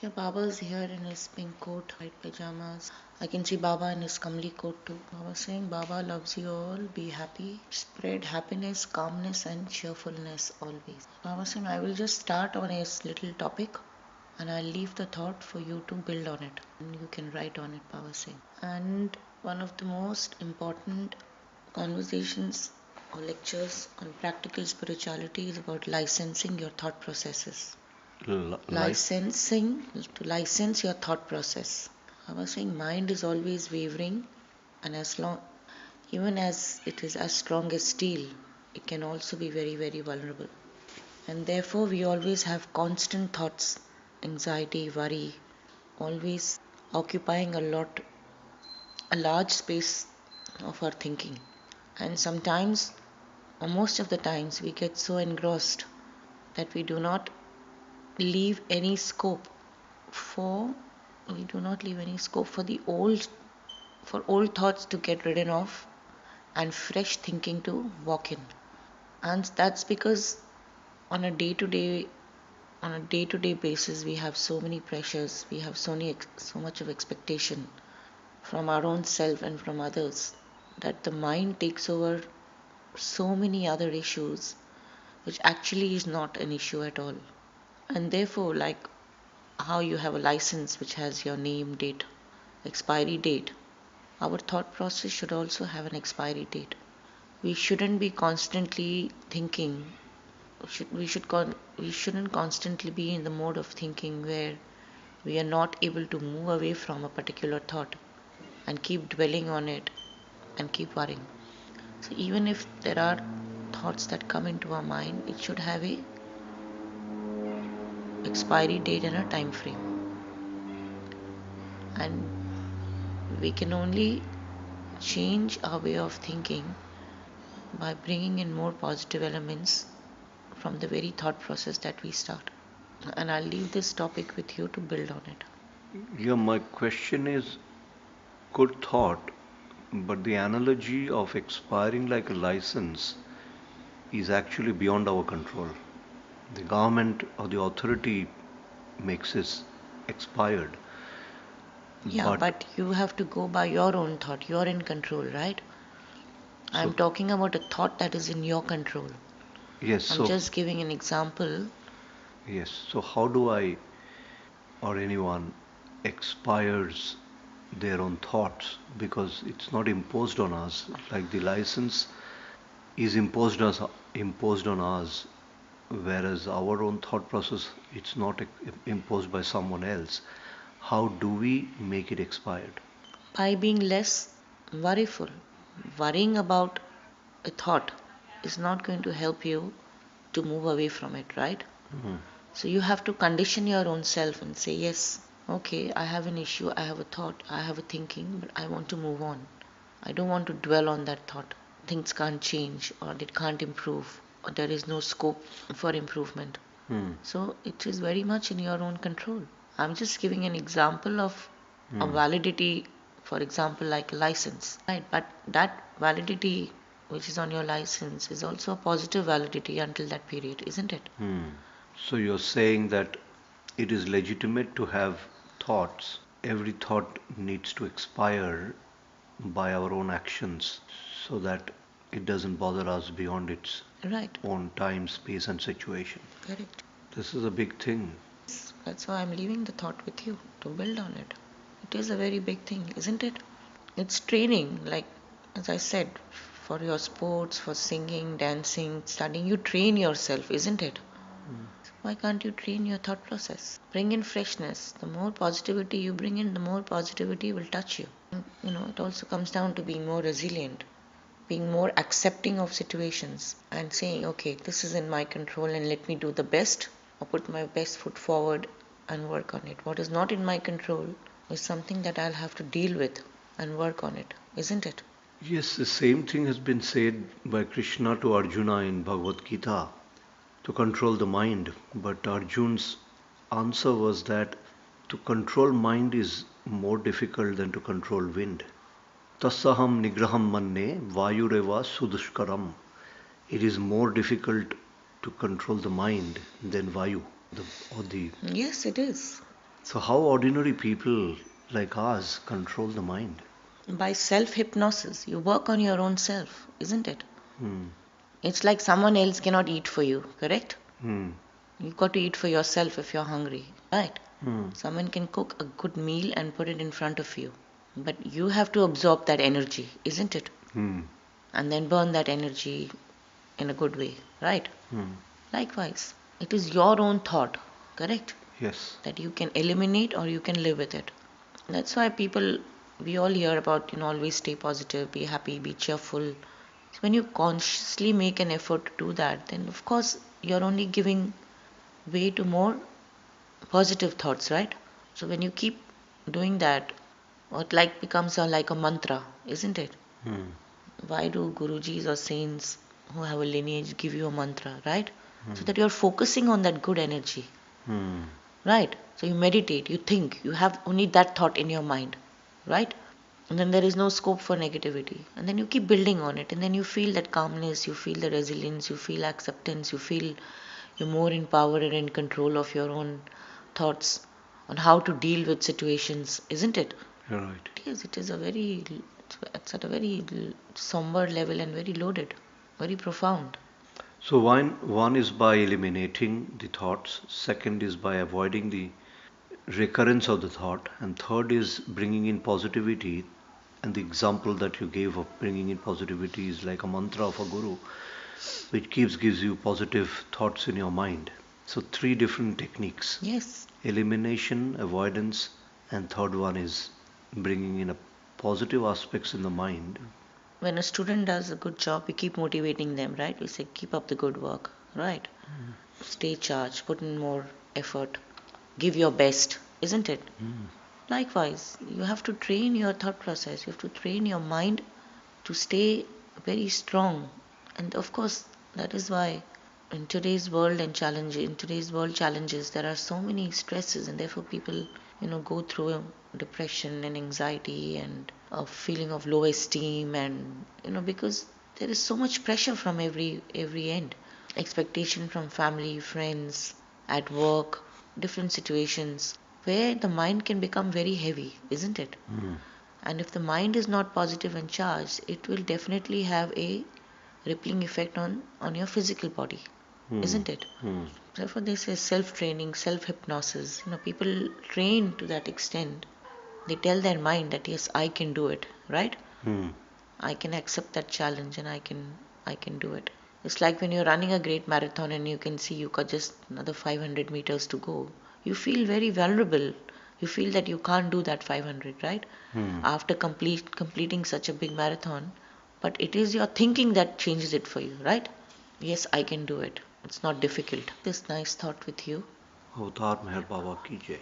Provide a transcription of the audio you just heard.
Yeah, Baba's here in his pink coat, white pajamas. I can see Baba in his kamli coat too. Baba saying, Baba loves you all, be happy. Spread happiness, calmness and cheerfulness always. Baba saying, I will just start on a little topic and I'll leave the thought for you to build on it. And you can write on it, Baba saying. And one of the most important conversations or lectures on practical spirituality is about licensing your thought processes. Life. Licensing, to license your thought process. I was saying mind is always wavering, and as long, even as it is as strong as steel, it can also be very, very vulnerable. And therefore, we always have constant thoughts, anxiety, worry, always occupying a large space of our thinking. And sometimes, or most of the times, we get so engrossed that leave any scope for we do not leave any scope for the old thoughts to get ridden off and fresh thinking to walk in. And that's because on a day to day basis we have so many pressures, we have so much of expectation from our own self and from others, that the mind takes over so many other issues which actually is not an issue at all. And therefore, like how you have a license which has your name, date, expiry date, our thought process should also have an expiry date. We shouldn't be constantly thinking. We shouldn't constantly be in the mode of thinking where we are not able to move away from a particular thought and keep dwelling on it and keep worrying. So even if there are thoughts that come into our mind, it should have a expiry date and a time frame. And we can only change our way of thinking by bringing in more positive elements from the very thought process that we start. And I'll leave this topic with you to build on it. Yeah, my question is good thought, but the analogy of expiring like a license is actually beyond our control. The government or the authority makes it expired, Yeah, but but you have to go by your own thought. You're in control, right? I'm so talking about a thought that is in your control. yes, I'm so just giving an example. yes, so how do I or anyone expires their own thoughts because it's not imposed on us like the license is imposed on us, whereas our own thought process it's not imposed by someone else. How do we make it expired? By being less worryful. Worrying about a thought is not going to help you to move away from it, right? Mhm. So you have to condition your own self and say, yes, okay, I have an issue, I have a thought, I have a thinking, but I want to move on. I don't want to dwell on that thought. Things can't change or it can't improve or there is no scope for improvement. Hmm. So it is very much in your own control. I'm just giving an example of a Hmm. validity, for example, like a license. Right, but that validity which is on your license is also a positive validity until that period, isn't it? Hmm. So you're saying that it is legitimate to have thoughts. Every thought needs to expire by our own actions so that it doesn't bother us beyond its Right, own time, space, and situation. correct. This is a big thing. That's why I'm leaving the thought with you to build on it. It is a very big thing, isn't it? It's training, like as I said, for your sports, for singing, dancing, studying. You train yourself, isn't it? Why can't you train your thought process? Bring in freshness. The more positivity you bring in, the more positivity will touch you. And, it also comes down to being more resilient, being more accepting of situations, and saying, okay, this is in my control and let me do the best or put my best foot forward and work on it. What is not in my control is something that I'll have to deal with and work on it, isn't it? Yes, the same thing has been said by Krishna to Arjuna in Bhagavad Gita to control the mind. But Arjun's answer was that to control mind is more difficult than to control wind. Tasaham nigraham manne vayureva sudushkaram. It is more difficult to control the mind than Vayu, the, or the Yes, it is. So, how ordinary people like us control the mind? By self hypnosis, you work on your own self, isn't it? Hmm. It's like someone else cannot eat for you, correct? Hmm. You've got to eat for yourself if you're hungry, right? Hmm. Someone can cook a good meal and put it in front of you, but you have to absorb that energy, isn't it? Hmm. And then burn that energy in a good way, right? Hmm. Likewise, it is your own thought, correct? Yes. That you can eliminate or you can live with it. That's why people, we all hear about, always stay positive, be happy, be cheerful. So when you consciously make an effort to do that, then of course you're only giving way to more positive thoughts, right? So when you keep doing that, it like becomes like a mantra, isn't it? Hmm. Why do Gurujis or saints who have a lineage give you a mantra, right? So Hmm. that you're focusing on that good energy, Hmm. right? So you meditate, you think, you have only that thought in your mind, right? And then there is no scope for negativity. And then you keep building on it, and then you feel that calmness, you feel the resilience, you feel acceptance, you feel you're more empowered and in control of your own thoughts on how to deal with situations, isn't it? You're right. Yes, it is a very, it's at a very somber level and very loaded, very profound. So one is by eliminating the thoughts, second is by avoiding the recurrence of the thought, and third is bringing in positivity. And the example that you gave of bringing in positivity is like a mantra of a guru, which gives you positive thoughts in your mind. So three different techniques: Yes. elimination, avoidance, and third one is bringing in a positive aspects in the mind. When a student does a good job, we keep motivating them, right? We say, keep up the good work, right? Stay charged, put in more effort, give your best, isn't it? Mm. Likewise, you have to train your thought process, you have to train your mind to stay very strong. And of course, that is why in today's world challenges, there are so many stresses, and therefore people, go through depression and anxiety and a feeling of low esteem, and because there is so much pressure from every end, expectation from family, friends, at work, different situations where the mind can become very heavy, isn't it? Mm. And if the mind is not positive and charged, it will definitely have a rippling effect on your physical body, Mm. isn't it? Mm. Therefore, they say self training, self hypnosis. People train to that extent. They tell their mind that yes, I can do it, right? Mm. I can accept that challenge and I can do it. It's like when you're running a great marathon and you can see you got just another 500 meters to go. You feel very vulnerable. You feel that you can't do that 500, right? Mm. After completing such a big marathon, but it is your thinking that changes it for you, right? Yes, I can do it. It's not difficult. This nice thought with you. अवतार मेहर बाबा की जय.